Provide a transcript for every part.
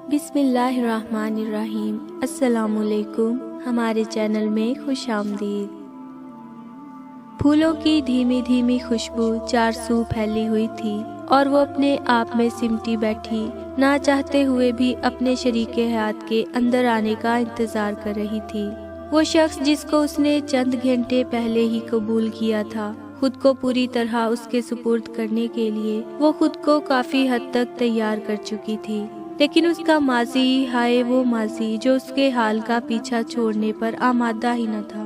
بسم اللہ الرحمن الرحیم۔ السلام علیکم، ہمارے چینل میں خوش آمدید۔ پھولوں کی دھیمی دھیمی خوشبو چار سو پھیلی ہوئی تھی اور وہ اپنے آپ میں سمٹی بیٹھی، نہ چاہتے ہوئے بھی اپنے شریک حیات کے اندر آنے کا انتظار کر رہی تھی۔ وہ شخص جس کو اس نے چند گھنٹے پہلے ہی قبول کیا تھا، خود کو پوری طرح اس کے سپرد کرنے کے لیے وہ خود کو کافی حد تک تیار کر چکی تھی، لیکن اس کا ماضی، ہائے وہ ماضی جو اس کے حال کا پیچھا چھوڑنے پر آمادہ ہی نہ تھا۔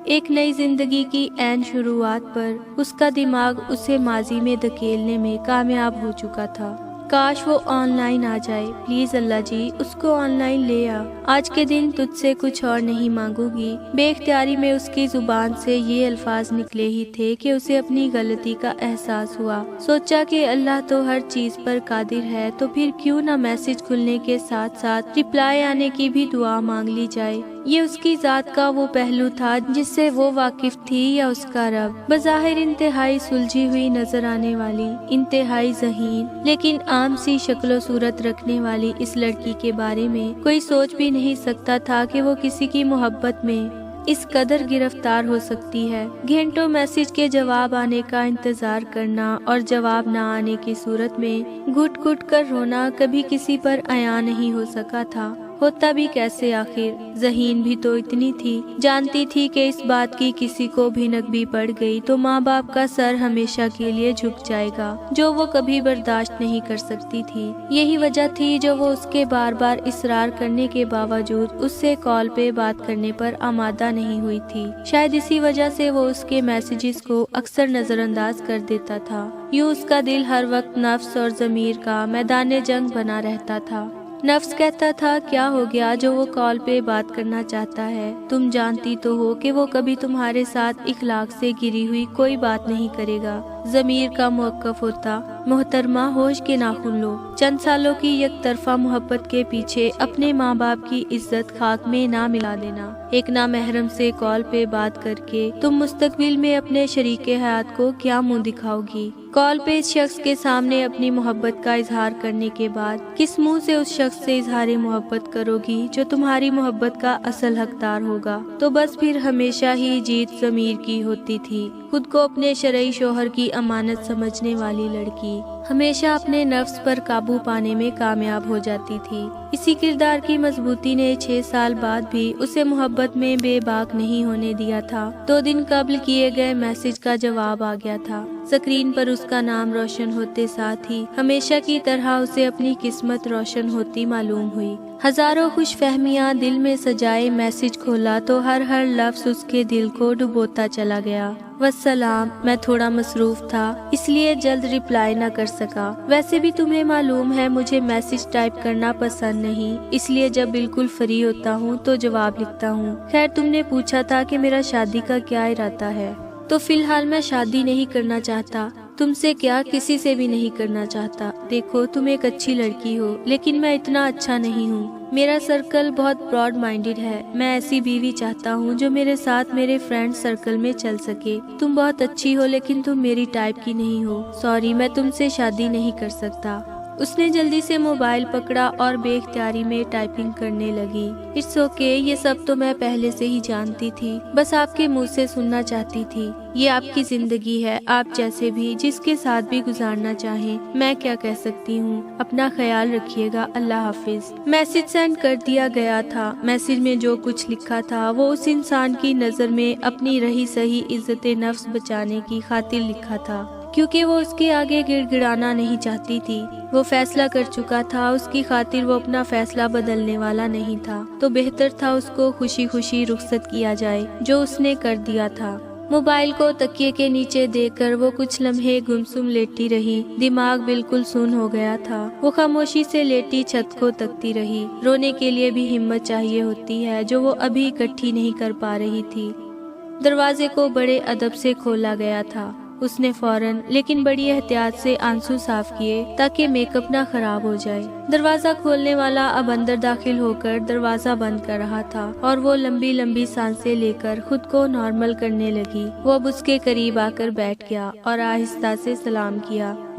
ایک نئی زندگی کی عین شروعات پر اس کا دماغ اسے ماضی میں دھکیلنے میں کامیاب ہو چکا تھا۔ کاش وہ آن لائن آ جائے، پلیز اللہ جی اس کو آن لائن لے آ، آج کے دن تجھ سے کچھ اور نہیں مانگوں گی۔ بے اختیاری میں اس کی زبان سے یہ الفاظ نکلے ہی تھے کہ اسے اپنی غلطی کا احساس ہوا۔ سوچا کہ اللہ تو ہر چیز پر قادر ہے، تو پھر کیوں نہ میسج کھلنے کے ساتھ ساتھ رپلائی آنے کی بھی دعا مانگ لی جائے۔ یہ اس کی ذات کا وہ پہلو تھا جس سے وہ واقف تھی یا اس کا رب؟ بظاہر انتہائی سلجھی ہوئی نظر آنے والی، انتہائی ذہین لیکن عام سی شکل و صورت رکھنے والی اس لڑکی کے بارے میں کوئی سوچ بھی نہیں سکتا تھا کہ وہ کسی کی محبت میں اس قدر گرفتار ہو سکتی ہے۔ گھنٹوں میسج کے جواب آنے کا انتظار کرنا اور جواب نہ آنے کی صورت میں گھٹ گھٹ کر رونا کبھی کسی پر عیاں نہیں ہو سکا تھا۔ ہوتا بھی کیسے آخر؟ ذہین بھی تو اتنی تھی، جانتی تھی کہ اس بات کی کسی کو بھنک بھی پڑ گئی تو ماں باپ کا سر ہمیشہ کے لیے جھک جائے گا، جو وہ کبھی برداشت نہیں کر سکتی تھی۔ یہی وجہ تھی جو وہ اس کے بار بار اصرار کرنے کے باوجود اس سے کال پہ بات کرنے پر آمادہ نہیں ہوئی تھی۔ شاید اسی وجہ سے وہ اس کے میسیجز کو اکثر نظر انداز کر دیتا تھا۔ یوں اس کا دل ہر وقت نفس اور ضمیر کا میدان جنگ بنا رہتا تھا۔ نفس کہتا تھا کیا ہو گیا جو وہ کال پہ بات کرنا چاہتا ہے، تم جانتی تو ہو کہ وہ کبھی تمہارے ساتھ اخلاق سے گری ہوئی کوئی بات نہیں کرے گا۔ ضمیر کا موقف ہوتا محترمہ ہوش کے ناخن لو، چند سالوں کی یک طرفہ محبت کے پیچھے اپنے ماں باپ کی عزت خاک میں نہ ملا دینا۔ ایک نامحرم سے کال پہ بات کر کے تم مستقبل میں اپنے شریک حیات کو کیا منہ دکھاؤ گی؟ کال پہ اس شخص کے سامنے اپنی محبت کا اظہار کرنے کے بعد کس منہ سے اس شخص سے اظہار محبت کرو گی جو تمہاری محبت کا اصل حقدار ہوگا؟ تو بس پھر ہمیشہ ہی جیت ضمیر کی ہوتی تھی۔ خود کو اپنے شرعی شوہر کی امانت سمجھنے والی لڑکی ہمیشہ اپنے نفس پر قابو پانے میں کامیاب ہو جاتی تھی۔ اسی کردار کی مضبوطی نے 6 سال بعد بھی اسے محبت میں بے باک نہیں ہونے دیا تھا۔ 2 دن قبل کیے گئے میسج کا جواب آ گیا تھا۔ سکرین پر اس کا نام روشن ہوتے ساتھ ہی ہمیشہ کی طرح اسے اپنی قسمت روشن ہوتی معلوم ہوئی۔ ہزاروں خوش فہمیاں دل میں سجائے میسج کھولا تو ہر لفظ اس کے دل کو ڈبوتا چلا گیا۔ والسلام، میں تھوڑا مصروف تھا اس لیے جلد رپلائی نہ کر سکا۔ ویسے بھی تمہیں معلوم ہے مجھے میسج ٹائپ کرنا پسند نہیں، اس لیے جب بالکل فری ہوتا ہوں تو جواب لکھتا ہوں۔ خیر تم نے پوچھا تھا کہ میرا شادی کا کیا ارادہ ہے، تو فی الحال میں شادی نہیں کرنا چاہتا، تم سے کیا کسی سے بھی نہیں کرنا چاہتا۔ دیکھو تم ایک اچھی لڑکی ہو لیکن میں اتنا اچھا نہیں ہوں۔ میرا سرکل بہت براڈ مائنڈڈ ہے، میں ایسی بیوی چاہتا ہوں جو میرے ساتھ میرے فرینڈ سرکل میں چل سکے۔ تم بہت اچھی ہو لیکن تم میری ٹائپ کی نہیں ہو، سوری میں تم سے شادی نہیں کر سکتا۔ اس نے جلدی سے موبائل پکڑا اور بے اختیاری میں ٹائپنگ کرنے لگی۔ اٹس اوکے، یہ سب تو میں پہلے سے ہی جانتی تھی، بس آپ کے منہ سے سننا چاہتی تھی۔ یہ آپ کی زندگی ہے، آپ جیسے بھی جس کے ساتھ بھی گزارنا چاہیں، میں کیا کہہ سکتی ہوں؟ اپنا خیال رکھیے گا، اللہ حافظ۔ میسج سینڈ کر دیا گیا تھا۔ میسج میں جو کچھ لکھا تھا وہ اس انسان کی نظر میں اپنی رہی سہی عزت نفس بچانے کی خاطر لکھا تھا، کیونکہ وہ اس کے آگے گڑ گڑانا نہیں چاہتی تھی۔ وہ فیصلہ کر چکا تھا، اس کی خاطر وہ اپنا فیصلہ بدلنے والا نہیں تھا، تو بہتر تھا اس کو خوشی خوشی رخصت کیا جائے، جو اس نے کر دیا تھا۔ موبائل کو تکیے کے نیچے دے کر وہ کچھ لمحے گمسم لیٹی رہی، دماغ بالکل سن ہو گیا تھا۔ وہ خاموشی سے لیٹی چھت کو تکتی رہی۔ رونے کے لیے بھی ہمت چاہیے ہوتی ہے جو وہ ابھی اکٹھی نہیں کر پا رہی تھی۔ دروازے کو بڑے ادب سے کھولا گیا تھا۔ اس نے فوراً لیکن بڑی احتیاط سے آنسو صاف کیے تاکہ میک اپ نہ خراب ہو جائے۔ دروازہ کھولنے والا اب اندر داخل ہو کر دروازہ بند کر رہا تھا اور وہ لمبی لمبی سانسیں لے کر خود کو نارمل کرنے لگی۔ وہ اب اس کے قریب آ کر بیٹھ گیا اور آہستہ سے سلام کیا۔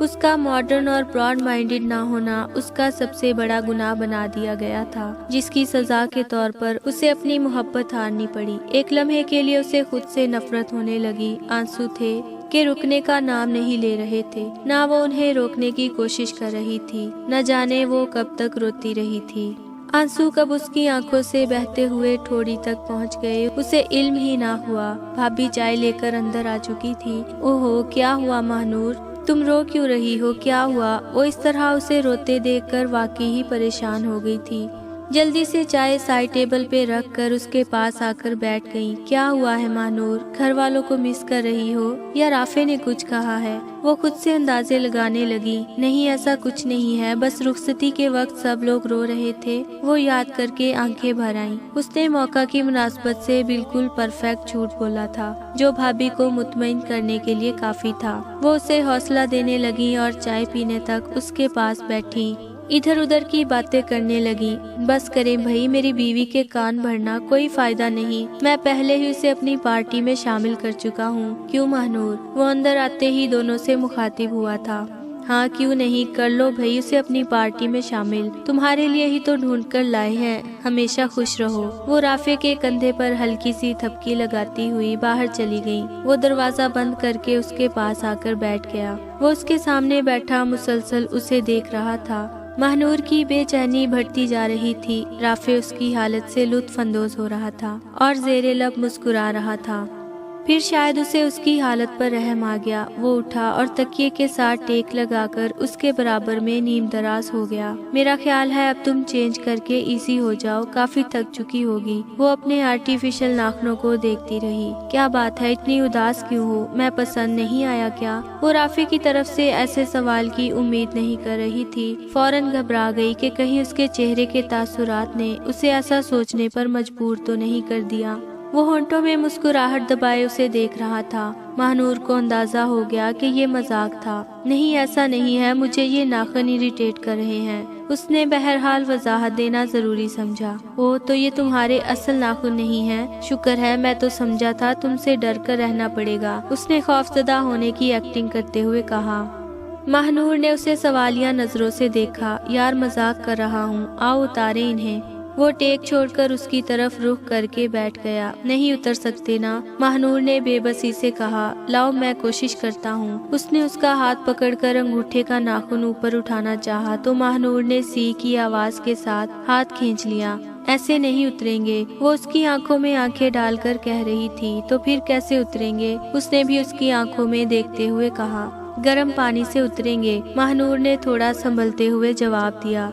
اس کا ماڈرن اور براڈ مائنڈڈ نہ ہونا اس کا سب سے بڑا گناہ بنا دیا گیا تھا، جس کی سزا کے طور پر اسے اپنی محبت ہارنی پڑی۔ ایک لمحے کے لیے اسے خود سے نفرت ہونے لگی۔ آنسو تھے کہ رکنے کا نام نہیں لے رہے تھے، نہ وہ انہیں روکنے کی کوشش کر رہی تھی، نہ جانے وہ کب تک روتی رہی تھی۔ آنسو کب اس کی آنکھوں سے بہتے ہوئے ٹھوڑی تک پہنچ گئے اسے علم ہی نہ ہوا۔ بھابھی چائے لے کر اندر آ چکی تھی۔ اوہو، کیا ہوا مہنور؟ تم رو کیوں رہی ہو؟ کیا ہوا؟ وہ اس طرح اسے روتے دیکھ کر واقعی ہی پریشان ہو گئی تھی۔ جلدی سے چائے سائڈ ٹیبل پہ رکھ کر اس کے پاس آ کر بیٹھ گئی۔ کیا ہوا ہے مہنور؟ گھر والوں کو مس کر رہی ہو یا رافع نے کچھ کہا ہے؟ وہ خود سے اندازے لگانے لگی۔ نہیں، ایسا کچھ نہیں ہے، بس رخصتی کے وقت سب لوگ رو رہے تھے، وہ یاد کر کے آنکھیں بھر آئیں۔ اس نے موقع کی مناسبت سے بالکل پرفیکٹ جھوٹ بولا تھا، جو بھابھی کو مطمئن کرنے کے لیے کافی تھا۔ وہ اسے حوصلہ دینے لگی اور چائے پینے تک اس کے پاس بیٹھی، ادھر ادھر کی باتیں کرنے لگی۔ بس کریں بھائی، میری بیوی کے کان بھرنا کوئی فائدہ نہیں، میں پہلے ہی اسے اپنی پارٹی میں شامل کر چکا ہوں۔ کیوں مہنور؟ وہ اندر آتے ہی دونوں سے مخاطب ہوا تھا۔ ہاں کیوں نہیں، کر لو بھائی اسے اپنی پارٹی میں شامل، تمہارے لیے ہی تو ڈھونڈ کر لائے ہیں، ہمیشہ خوش رہو۔ وہ رافع کے کندھے پر ہلکی سی تھپکی لگاتی ہوئی باہر چلی گئی۔ وہ دروازہ بند کر کے اس کے پاس آ کر بیٹھ گیا۔ وہ اس کے سامنے بیٹھا مسلسل اسے دیکھ رہا تھا۔ مہنور کی بے چینی بڑھتی جا رہی تھی۔ رافع اس کی حالت سے لطف اندوز ہو رہا تھا اور زیر لب مسکرا رہا تھا۔ پھر شاید اسے اس کی حالت پر رحم آ گیا۔ وہ اٹھا اور تکیے کے ساتھ ٹیک لگا کر اس کے برابر میں نیم دراز ہو گیا۔ میرا خیال ہے اب تم چینج کر کے ایزی ہو جاؤ، کافی تھک چکی ہوگی۔ وہ اپنے آرٹیفیشل ناخنوں کو دیکھتی رہی۔ کیا بات ہے، اتنی اداس کیوں ہو؟ میں پسند نہیں آیا کیا؟ وہ رافع کی طرف سے ایسے سوال کی امید نہیں کر رہی تھی۔ فوراً گھبرا گئی کہ کہیں اس کے چہرے کے تاثرات نے اسے ایسا سوچنے پر مجبور تو نہیں کر دیا۔ وہ ہونٹوں میں مسکراہٹ دبائے اسے دیکھ رہا تھا۔ مہنور کو اندازہ ہو گیا کہ یہ مذاق تھا۔ نہیں، ایسا نہیں ہے، مجھے یہ ناخن اریٹیٹ کر رہے ہیں۔ اس نے بہرحال وضاحت دینا ضروری سمجھا۔ وہ تو یہ تمہارے اصل ناخن نہیں ہیں؟ شکر ہے، میں تو سمجھا تھا تم سے ڈر کر رہنا پڑے گا، اس نے خوفزدہ ہونے کی ایکٹنگ کرتے ہوئے کہا۔ مہنور نے اسے سوالیہ نظروں سے دیکھا۔ یار مذاق کر رہا ہوں، آؤ اتارے انہیں۔ وہ ٹیک چھوڑ کر اس کی طرف رخ کر کے بیٹھ گیا۔ نہیں اتر سکتے نا؟ مہنور نے بے بسی سے کہا۔ لاؤ میں کوشش کرتا ہوں۔ اس نے اس کا ہاتھ پکڑ کر انگوٹھے کا ناخن اوپر اٹھانا چاہا تو مہنور نے سی کی آواز کے ساتھ ہاتھ کھینچ لیا۔ ایسے نہیں اتریں گے، وہ اس کی آنکھوں میں آنکھیں ڈال کر کہہ رہی تھی۔ تو پھر کیسے اتریں گے؟ اس نے بھی اس کی آنکھوں میں دیکھتے ہوئے کہا۔ گرم پانی سے اتریں گے، مہنور نے تھوڑا سنبھلتے ہوئے جواب دیا۔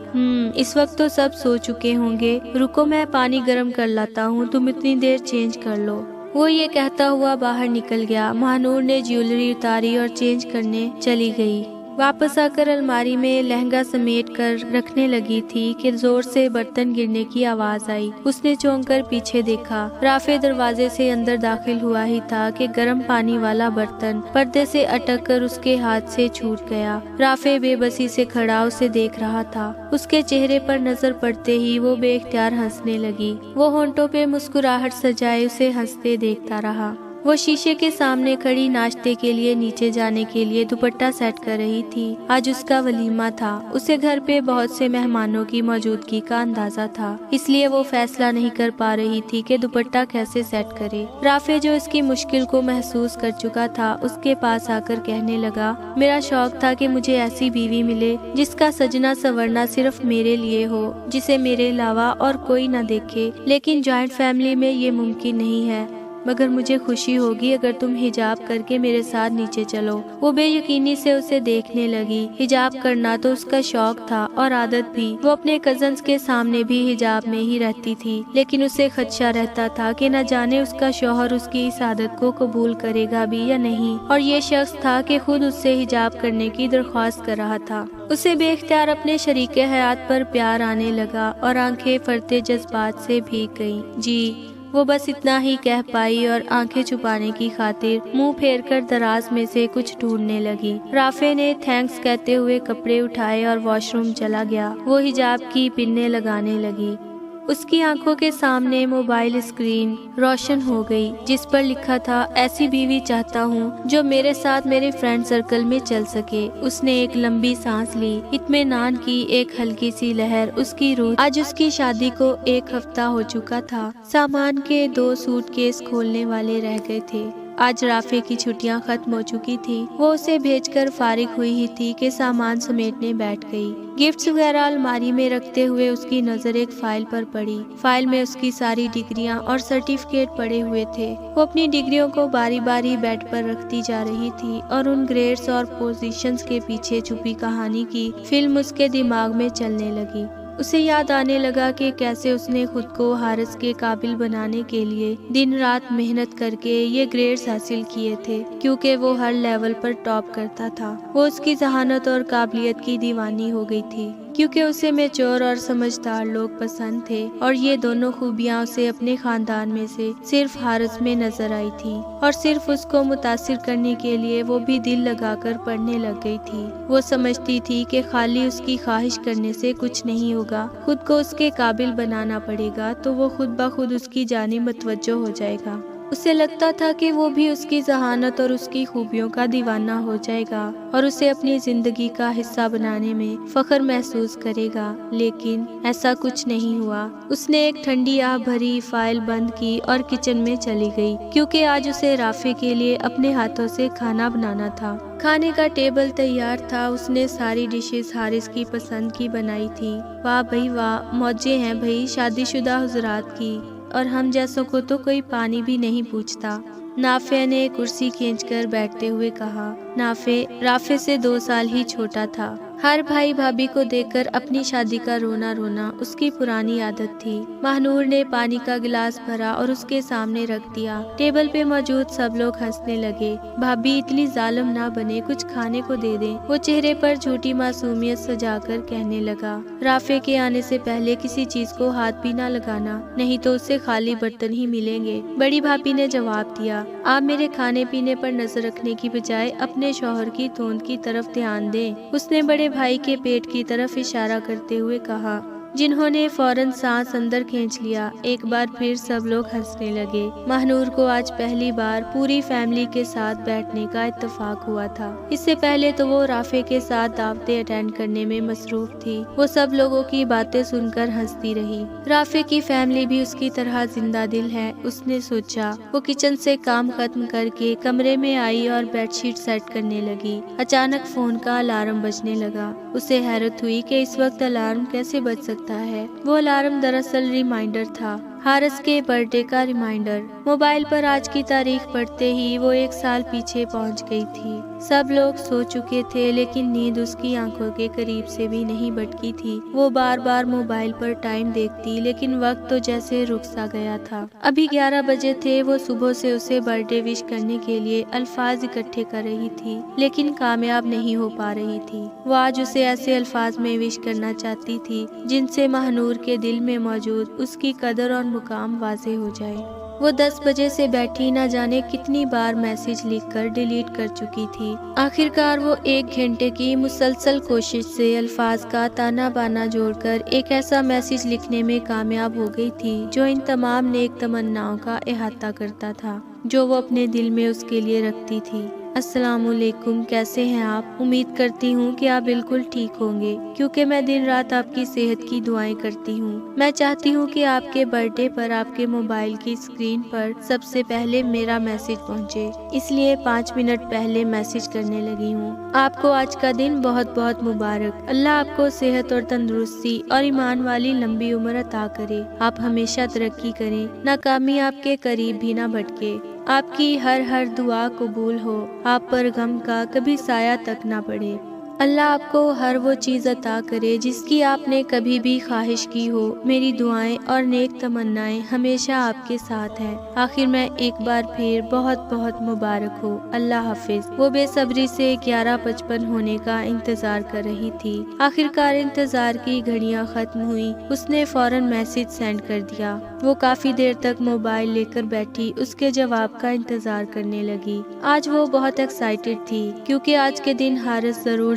اس وقت تو سب سو چکے ہوں گے، رکو میں پانی گرم کر لاتا ہوں، تم اتنی دیر چینج کر لو۔ وہ یہ کہتا ہوا باہر نکل گیا۔ مہنور نے جیولری اتاری اور چینج کرنے چلی گئی۔ واپس آ کر الماری میں لہنگا سمیٹ کر رکھنے لگی تھی کہ زور سے برتن گرنے کی آواز آئی۔ اس نے چونک کر پیچھے دیکھا۔ رافع دروازے سے اندر داخل ہوا ہی تھا کہ گرم پانی والا برتن پردے سے اٹک کر اس کے ہاتھ سے چھوٹ گیا۔ رافع بے بسی سے کھڑا اسے دیکھ رہا تھا۔ اس کے چہرے پر نظر پڑتے ہی وہ بے اختیار ہنسنے لگی۔ وہ ہونٹوں پہ مسکراہٹ سجائے اسے ہنستے دیکھتا رہا۔ وہ شیشے کے سامنے کھڑی ناشتے کے لیے نیچے جانے کے لیے دوپٹہ سیٹ کر رہی تھی۔ آج اس کا ولیمہ تھا۔ اسے گھر پہ بہت سے مہمانوں کی موجودگی کا اندازہ تھا، اس لیے وہ فیصلہ نہیں کر پا رہی تھی کہ دوپٹہ کیسے سیٹ کرے۔ رافع جو اس کی مشکل کو محسوس کر چکا تھا اس کے پاس آ کر کہنے لگا، میرا شوق تھا کہ مجھے ایسی بیوی ملے جس کا سجنا سورنا صرف میرے لیے ہو، جسے میرے علاوہ اور کوئی نہ دیکھے، لیکن جوائنٹ فیملی میں یہ ممکن نہیں ہے، مگر مجھے خوشی ہوگی اگر تم حجاب کر کے میرے ساتھ نیچے چلو۔ وہ بے یقینی سے اسے دیکھنے لگی۔ حجاب کرنا تو اس کا شوق تھا اور عادت بھی۔ وہ اپنے کزنز کے سامنے بھی حجاب میں ہی رہتی تھی، لیکن اسے خدشہ رہتا تھا کہ نہ جانے اس کا شوہر اس کی اس عادت کو قبول کرے گا بھی یا نہیں، اور یہ شخص تھا کہ خود اس سے حجاب کرنے کی درخواست کر رہا تھا۔ اسے بے اختیار اپنے شریک حیات پر پیار آنے لگا اور آنکھیں فرتے جذبات سے بھیگ گئیں۔ جی، وہ بس اتنا ہی کہہ پائی اور آنکھیں چھپانے کی خاطر منہ پھیر کر دراز میں سے کچھ ڈھونڈنے لگی۔ رافع نے تھینکس کہتے ہوئے کپڑے اٹھائے اور واش روم چلا گیا۔ وہ حجاب کی پنیں لگانے لگی۔ اس کی آنکھوں کے سامنے موبائل اسکرین روشن ہو گئی جس پر لکھا تھا ایسی بیوی چاہتا ہوں جو میرے ساتھ میرے فرینڈ سرکل میں چل سکے۔ اس نے ایک لمبی سانس لی، اطمینان کی ایک ہلکی سی لہر اس کی روح۔ آج اس کی شادی کو 1 ہفتہ ہو چکا تھا۔ سامان کے 2 سوٹ کیس کھولنے والے رہ گئے تھے۔ آج رافع کی چھٹیاں ختم ہو چکی تھی۔ وہ اسے بھیج کر فارغ ہوئی ہی تھی کہ سامان سمیٹنے بیٹھ گئی۔ گفٹس وغیرہ الماری میں رکھتے ہوئے اس کی نظر ایک فائل پر پڑی۔ فائل میں اس کی ساری ڈگریاں اور سرٹیفکیٹ پڑے ہوئے تھے۔ وہ اپنی ڈگریوں کو باری باری بیڈ پر رکھتی جا رہی تھی اور ان گریڈز اور پوزیشنز کے پیچھے چھپی کہانی کی فلم اس کے دماغ میں چلنے لگی۔ اسے یاد آنے لگا کہ کیسے اس نے خود کو حارث کے قابل بنانے کے لیے دن رات محنت کر کے یہ گریڈز حاصل کیے تھے، کیونکہ وہ ہر لیول پر ٹاپ کرتا تھا۔ وہ اس کی ذہانت اور قابلیت کی دیوانی ہو گئی تھی، کیونکہ اسے میچور اور سمجھدار لوگ پسند تھے، اور یہ دونوں خوبیاں اسے اپنے خاندان میں سے صرف حارث میں نظر آئی تھی، اور صرف اس کو متاثر کرنے کے لیے وہ بھی دل لگا کر پڑھنے لگ گئی تھی۔ وہ سمجھتی تھی کہ خالی اس کی خواہش کرنے سے کچھ نہیں ہوگا، خود کو اس کے قابل بنانا پڑے گا تو وہ خود بخود اس کی جانب متوجہ ہو جائے گا۔ اسے لگتا تھا کہ وہ بھی اس کی ذہانت اور اس کی خوبیوں کا دیوانہ ہو جائے گا اور اسے اپنی زندگی کا حصہ بنانے میں فخر محسوس کرے گا، لیکن ایسا کچھ نہیں ہوا۔ اس نے ایک ٹھنڈی آہ بھری فائل بند کی اور کچن میں چلی گئی، کیونکہ آج اسے رافع کے لیے اپنے ہاتھوں سے کھانا بنانا تھا۔ کھانے کا ٹیبل تیار تھا۔ اس نے ساری ڈشز حارث کی پسند کی بنائی تھی۔ واہ بھئی واہ، موجیں ہیں بھئی شادی شدہ حضرات کی، اور ہم جیسوں کو تو کوئی پانی بھی نہیں پوچھتا۔ نافع نے کرسی کھینچ کر بیٹھتے ہوئے کہا۔ نافع رافع سے 2 سال ہی چھوٹا تھا۔ ہر بھائی بھابھی کو دیکھ کر اپنی شادی کا رونا رونا اس کی پرانی عادت تھی۔ ماہنور نے پانی کا گلاس بھرا اور اس کے سامنے رکھ دیا۔ ٹیبل پہ موجود سب لوگ ہنسنے لگے۔ بھابھی اتنی ظالم نہ بنے، کچھ کھانے کو دے دیں، وہ چہرے پر جھوٹی معصومیت سجا کر کہنے لگا۔ رافع کے آنے سے پہلے کسی چیز کو ہاتھ بھی نہ لگانا، نہیں تو اسے خالی برتن ہی ملیں گے۔ بڑی بھابھی نے جواب دیا، آپ میرے کھانے پینے پر نظر رکھنے کی بجائے اپنے شوہر کی توند کی طرف دھیان دیں۔ اس نے بڑے بھائی کے پیٹ کی طرف اشارہ کرتے ہوئے کہا، جنہوں نے فوراً سانس اندر کھینچ لیا۔ ایک بار پھر سب لوگ ہنسنے لگے۔ ماہنور کو آج پہلی بار پوری فیملی کے ساتھ بیٹھنے کا اتفاق ہوا تھا۔ اس سے پہلے تو وہ رافع کے ساتھ دعوتیں اٹینڈ کرنے میں مصروف تھی۔ وہ سب لوگوں کی باتیں سن کر ہنستی رہی۔ رافع کی فیملی بھی اس کی طرح زندہ دل ہے، اس نے سوچا۔ وہ کچن سے کام ختم کر کے کمرے میں آئی اور بیڈ شیٹ سیٹ کرنے لگی۔ اچانک فون کا الارم بجنے لگا۔ اسے حیرت ہوئی کہ اس وقت الارم کیسے بج سکتا ہے۔ وہ الارم دراصل ریمائنڈر تھا، حارث کے برتھ ڈے کا ریمائنڈر۔ موبائل پر آج کی تاریخ پڑھتے ہی وہ 1 سال پیچھے پہنچ گئی تھی۔ سب لوگ سو چکے تھے، لیکن نیند اس کی آنکھوں کے قریب سے بھی نہیں بٹکی تھی۔ وہ بار بار موبائل پر ٹائم دیکھتی، لیکن وقت تو جیسے رک سا گیا تھا۔ ابھی 11 بجے تھے۔ وہ صبح سے اسے برتھ ڈے وش کرنے کے لیے الفاظ اکٹھے کر رہی تھی، لیکن کامیاب نہیں ہو پا رہی تھی۔ وہ آج اسے ایسے الفاظ میں وش کرنا چاہتی تھی جن سے ماہنور کے دل میں موجود اس کی قدر اور مقام واضح ہو جائے۔ وہ 10 بجے سے بیٹھی نہ جانے کتنی بار میسج لکھ کر ڈیلیٹ کر چکی تھی۔ آخرکار وہ 1 گھنٹے کی مسلسل کوشش سے الفاظ کا تانا بانا جوڑ کر ایک ایسا میسج لکھنے میں کامیاب ہو گئی تھی جو ان تمام نیک تمناؤں کا احاطہ کرتا تھا جو وہ اپنے دل میں اس کے لیے رکھتی تھی۔ السلام علیکم، کیسے ہیں آپ؟ امید کرتی ہوں کہ آپ بالکل ٹھیک ہوں گے، کیونکہ میں دن رات آپ کی صحت کی دعائیں کرتی ہوں۔ میں چاہتی ہوں کہ آپ کے برتھ ڈے پر آپ کے موبائل کی اسکرین پر سب سے پہلے میرا میسج پہنچے، اس لیے 5 منٹ پہلے میسج کرنے لگی ہوں۔ آپ کو آج کا دن بہت بہت مبارک۔ اللہ آپ کو صحت اور تندرستی اور ایمان والی لمبی عمر عطا کرے۔ آپ ہمیشہ ترقی کریں، ناکامی آپ کے قریب بھی نہ بھٹکے۔ آپ کی ہر دعا قبول ہو، آپ پر غم کا کبھی سایہ تک نہ پڑے۔ اللہ آپ کو ہر وہ چیز عطا کرے جس کی آپ نے کبھی بھی خواہش کی ہو۔ میری دعائیں اور نیک تمنائیں ہمیشہ آپ کے ساتھ ہیں۔ آخر میں ایک بار پھر بہت بہت مبارک ہو۔ اللہ حافظ۔ وہ بے صبری سے 11:55 ہونے کا انتظار کر رہی تھی۔ آخرکار انتظار کی گھڑیاں ختم ہوئی۔ اس نے فوراً میسج سینڈ کر دیا۔ وہ کافی دیر تک موبائل لے کر بیٹھی اس کے جواب کا انتظار کرنے لگی۔ آج وہ بہت ایکسائٹڈ تھی، کیونکہ آج کے دن حارث ضرور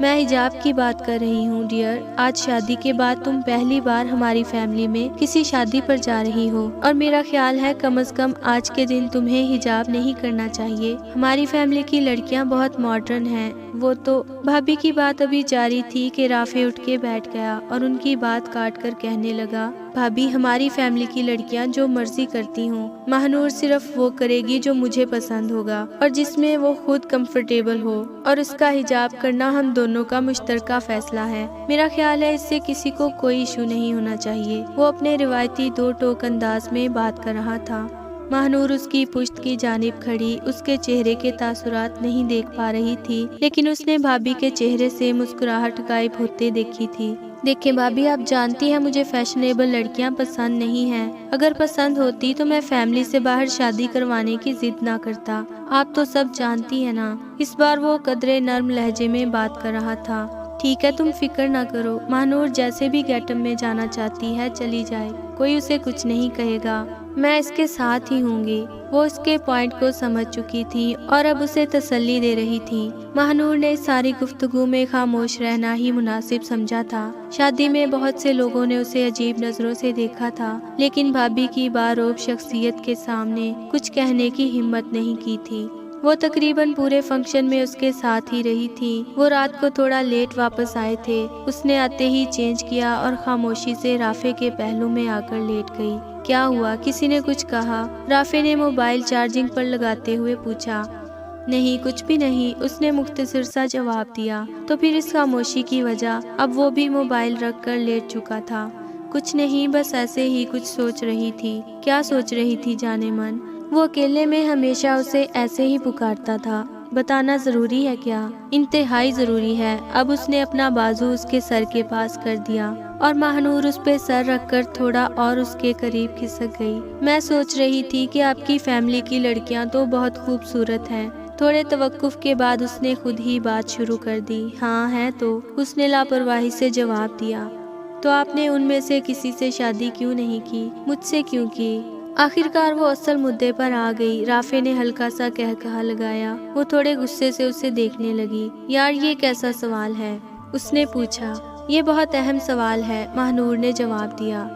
میں حجاب کی بات کر رہی ہوں ڈیئر۔ آج شادی کے بعد تم پہلی بار ہماری فیملی میں کسی شادی پر جا رہی ہو، اور میرا خیال ہے کم از کم آج کے دن تمہیں حجاب نہیں کرنا چاہیے۔ ہماری فیملی کی لڑکیاں بہت ماڈرن ہیں۔ وہ تو بھابھی کی بات ابھی جاری تھی کہ رافع اٹھ کے بیٹھ گیا اور ان کی بات کاٹ کر کہنے لگا، بھابھی ہماری فیملی کی لڑکیاں جو مرضی کرتی ہوں، مہنور صرف وہ کرے گی جو مجھے پسند ہوگا اور جس میں وہ خود کمفرٹیبل ہو، اور اس کا حجاب کرنا ہم دونوں کا مشترکہ فیصلہ ہے۔ میرا خیال ہے اس سے کسی کو کوئی ایشو نہیں ہونا چاہیے۔ وہ اپنے روایتی دو ٹوک انداز میں بات کر رہا تھا۔ مہنور اس کی پشت کی جانب کھڑی اس کے چہرے کے تاثرات نہیں دیکھ پا رہی تھی، لیکن اس نے بھابھی کے چہرے سے مسکراہٹ غائب ہوتے دیکھی تھی۔ دیکھیں بھابھی، آپ جانتی ہیں مجھے فیشنیبل لڑکیاں پسند نہیں ہیں۔ اگر پسند ہوتی تو میں فیملی سے باہر شادی کروانے کی ضد نہ کرتا۔ آپ تو سب جانتی ہیں نا۔ اس بار وہ قدرے نرم لہجے میں بات کر رہا تھا۔ ٹھیک ہے، تم فکر نہ کرو، مہنور جیسے بھی گیٹ اپ میں جانا چاہتی ہے چلی جائے، کوئی اسے کچھ نہیں کہے گا، میں اس کے ساتھ ہی ہوں گی۔ وہ اس کے پوائنٹ کو سمجھ چکی تھی اور اب اسے تسلی دے رہی تھی۔ مہنور نے ساری گفتگو میں خاموش رہنا ہی مناسب سمجھا تھا۔ شادی میں بہت سے لوگوں نے اسے عجیب نظروں سے دیکھا تھا، لیکن بھابھی کی باروب شخصیت کے سامنے کچھ کہنے کی ہمت نہیں کی تھی۔ وہ تقریباً پورے فنکشن میں اس کے ساتھ ہی رہی تھی۔ وہ رات کو تھوڑا لیٹ واپس آئے تھے۔ اس نے آتے ہی چینج کیا اور خاموشی سے رافع کے پہلو میں آ کر لیٹ گئی۔ کیا ہوا؟ کسی نے کچھ کہا؟ رافع نے موبائل چارجنگ پر لگاتے ہوئے پوچھا۔ نہیں، کچھ بھی نہیں، اس نے مختصر سا جواب دیا۔ تو پھر اس خاموشی کی وجہ؟ اب وہ بھی موبائل رکھ کر لیٹ چکا تھا۔ کچھ نہیں، بس ایسے ہی کچھ سوچ رہی تھی۔ کیا سوچ رہی تھی جانے من؟ وہ اکیلے میں ہمیشہ اسے ایسے ہی پکارتا تھا۔ بتانا ضروری ہے کیا؟ انتہائی ضروری ہے۔ اب اس نے اپنا بازو اس کے سر کے پاس کر دیا اور مہنور اس پہ سر رکھ کر تھوڑا اور اس کے قریب کھسک گئی۔ میں سوچ رہی تھی کہ آپ کی فیملی کی لڑکیاں تو بہت خوبصورت ہیں۔ تھوڑے توقف کے بعد اس نے خود ہی بات شروع کر دی۔ ہاں ہے تو، اس نے لاپرواہی سے جواب دیا۔ تو آپ نے ان میں سے کسی سے شادی کیوں نہیں کی؟ مجھ سے کیوں کی؟ آخرکار وہ اصل مدعے پر آ گئی۔ رافع نے ہلکا سا قہقہا لگایا۔ وہ تھوڑے غصے سے اسے دیکھنے لگی۔ یار یہ کیسا سوال ہے؟ اس نے پوچھا۔ یہ بہت اہم سوال ہے، مہنور نے جواب دیا۔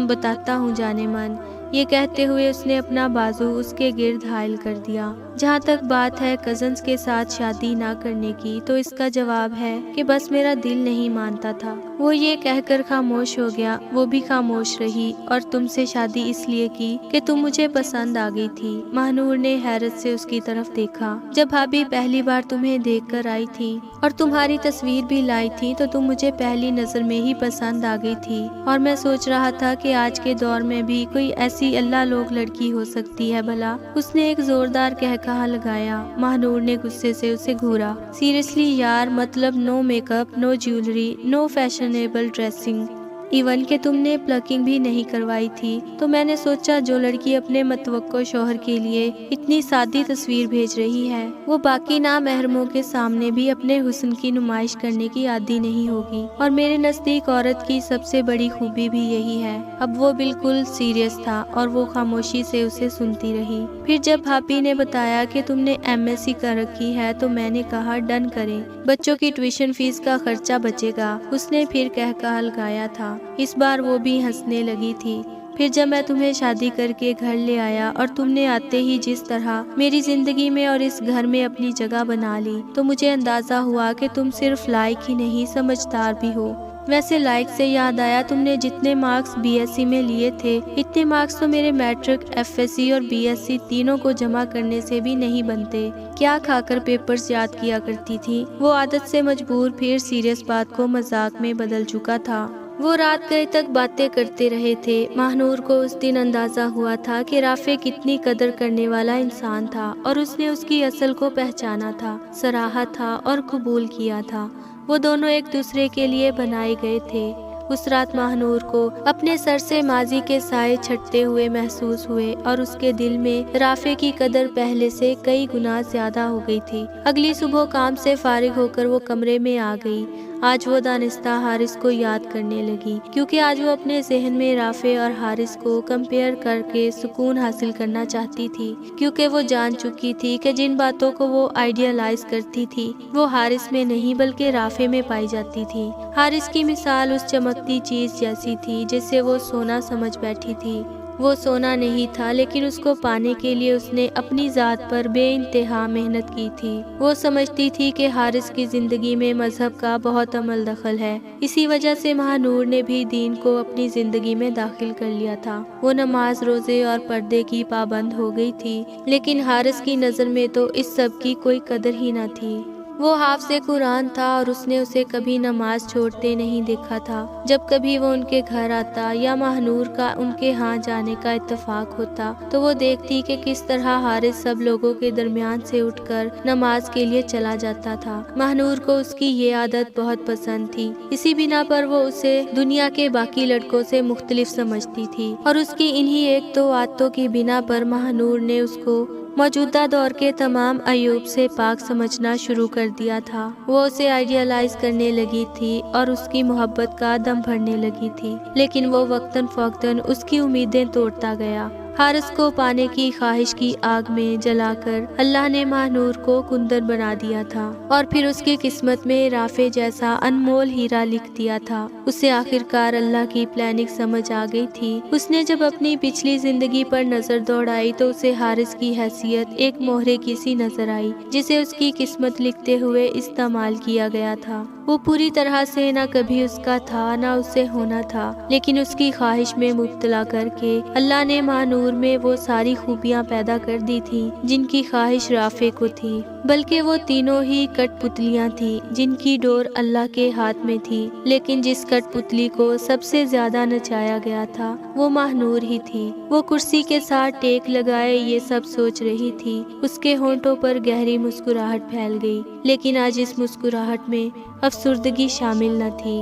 بتاتا ہوں جانے من۔ یہ کہتے ہوئے اس نے اپنا بازو اس کے گرد حائل کر دیا۔ جہاں تک بات ہے کزنز کے ساتھ شادی نہ کرنے کی، تو اس کا جواب ہے کہ بس میرا دل نہیں مانتا تھا۔ وہ یہ کہہ کر خاموش ہو گیا۔ وہ بھی خاموش رہی۔ اور تم سے شادی اس لیے کی کہ تم مجھے پسند آ گئی تھی؟ مہنور نے حیرت سے اس کی طرف دیکھا۔ جب بھابھی پہلی بار تمہیں دیکھ کر آئی تھی اور تمہاری تصویر بھی لائی تھی تو تم مجھے پہلی نظر میں ہی پسند آ گئی تھی، اور میں سوچ رہا تھا کہ آج کے دور میں بھی کوئی ایسی اللہ لوگ لڑکی ہو سکتی ہے بھلا۔ اس نے ایک زوردار قہقہا لگایا۔ مہنور نے غصے سے اسے گھورا۔ سیریسلی یار، مطلب نو میک اپ، نو جیولری، نو فیشنیبل ڈریسنگ، ایون کہ تم نے پلکنگ بھی نہیں کروائی تھی۔ تو میں نے سوچا جو لڑکی اپنے متوقع شوہر کے لیے اتنی سادی تصویر بھیج رہی ہے، وہ باقی نامحرموں کے سامنے بھی اپنے حسن کی نمائش کرنے کی عادی نہیں ہوگی۔ اور میرے نزدیک عورت کی سب سے بڑی خوبی بھی یہی ہے۔ اب وہ بالکل سیریس تھا اور وہ خاموشی سے اسے سنتی رہی۔ پھر جب بھابھی نے بتایا کہ تم نے MSc کر رکھی ہے تو میں نے کہا ڈن کریں، بچوں کی ٹیوشن فیس کا خرچہ بچے گا۔ اس نے پھر کہقہا لگایا تھا۔ اس بار وہ بھی ہنسنے لگی تھی۔ پھر جب میں تمہیں شادی کر کے گھر لے آیا اور تم نے آتے ہی جس طرح میری زندگی میں اور اس گھر میں اپنی جگہ بنا لی، تو مجھے اندازہ ہوا کہ تم صرف لائق ہی نہیں، سمجھدار بھی ہو۔ ویسے لائق سے یاد آیا، تم نے جتنے مارکس BSc میں لیے تھے، اتنے مارکس تو میرے میٹرک، FSc اور BSc تینوں کو جمع کرنے سے بھی نہیں بنتے۔ کیا کھا کر پیپرز یاد کیا کرتی تھی؟ وہ عادت سے مجبور پھر سیریس بات کو مذاق میں بدل چکا تھا۔ وہ رات گئے تک باتیں کرتے رہے تھے۔ مہنور کو اس دن اندازہ ہوا تھا کہ رافع کتنی قدر کرنے والا انسان تھا، اور اس نے اس کی اصل کو پہچانا تھا، سراہا تھا اور قبول کیا تھا۔ وہ دونوں ایک دوسرے کے لیے بنائے گئے تھے۔ اس رات مہنور کو اپنے سر سے ماضی کے سائے چھٹتے ہوئے محسوس ہوئے، اور اس کے دل میں رافع کی قدر پہلے سے کئی گنا زیادہ ہو گئی تھی۔ اگلی صبح کام سے فارغ ہو کر وہ کمرے میں آ گئی۔ آج وہ دانستہ حارث کو یاد کرنے لگی، کیونکہ آج وہ اپنے ذہن میں رافع اور حارث کو کمپیئر کر کے سکون حاصل کرنا چاہتی تھی، کیونکہ وہ جان چکی تھی کہ جن باتوں کو وہ آئیڈیالائز کرتی تھی وہ حارث میں نہیں بلکہ رافع میں پائی جاتی تھی۔ حارث کی مثال اس چمکتی چیز جیسی تھی جسے وہ سونا سمجھ بیٹھی تھی۔ وہ سونا نہیں تھا، لیکن اس کو پانے کے لیے اس نے اپنی ذات پر بے انتہا محنت کی تھی۔ وہ سمجھتی تھی کہ حارث کی زندگی میں مذہب کا بہت عمل دخل ہے، اسی وجہ سے مہانور نے بھی دین کو اپنی زندگی میں داخل کر لیا تھا۔ وہ نماز، روزے اور پردے کی پابند ہو گئی تھی، لیکن حارث کی نظر میں تو اس سب کی کوئی قدر ہی نہ تھی۔ وہ حافظ قرآن تھا اور اس نے اسے کبھی نماز چھوڑتے نہیں دیکھا تھا۔ جب کبھی وہ ان کے گھر آتا یا مہنور کا ان کے ہاں جانے کا اتفاق ہوتا تو وہ دیکھتی کہ کس طرح حارث سب لوگوں کے درمیان سے اٹھ کر نماز کے لیے چلا جاتا تھا۔ مہنور کو اس کی یہ عادت بہت پسند تھی، اسی بنا پر وہ اسے دنیا کے باقی لڑکوں سے مختلف سمجھتی تھی، اور اس کی انہی ایک دو عادتوں کی بنا پر مہنور نے اس کو موجودہ دور کے تمام عیوب سے پاک سمجھنا شروع کر دیا تھا۔ وہ اسے آئیڈیالائز کرنے لگی تھی اور اس کی محبت کا دم بھرنے لگی تھی، لیکن وہ وقتاً فوقتاً اس کی امیدیں توڑتا گیا۔ حارث کو پانے کی خواہش کی آگ میں جلا کر اللہ نے مہنور کو کندن بنا دیا تھا، اور پھر اس کی قسمت میں رافع جیسا انمول ہیرا لکھ دیا تھا۔ اسے آخرکار اللہ کی پلاننگ سمجھ آ گئی تھی۔ اس نے جب اپنی پچھلی زندگی پر نظر دوڑائی تو اسے حارث کی حیثیت ایک مہرے کی سی نظر آئی، جسے اس کی قسمت لکھتے ہوئے استعمال کیا گیا تھا۔ وہ پوری طرح سے نہ کبھی اس کا تھا نہ اسے ہونا تھا، لیکن اس کی خواہش میں مبتلا کر کے اللہ نے مہنور میں وہ ساری خوبیاں پیدا کر دی تھی جن کی خواہش رافع کو تھی، بلکہ وہ تینوں ہی کٹ پتلیاں تھیں جن کی ڈور اللہ کے ہاتھ میں تھی، لیکن جس کٹ پتلی کو سب سے زیادہ نچایا گیا تھا وہ مہنور ہی تھی۔ وہ کرسی کے ساتھ ٹیک لگائے یہ سب سوچ رہی تھی، اس کے ہونٹوں پر گہری مسکراہٹ پھیل گئی، لیکن آج اس مسکراہٹ میں افسردگی شامل نہ تھی۔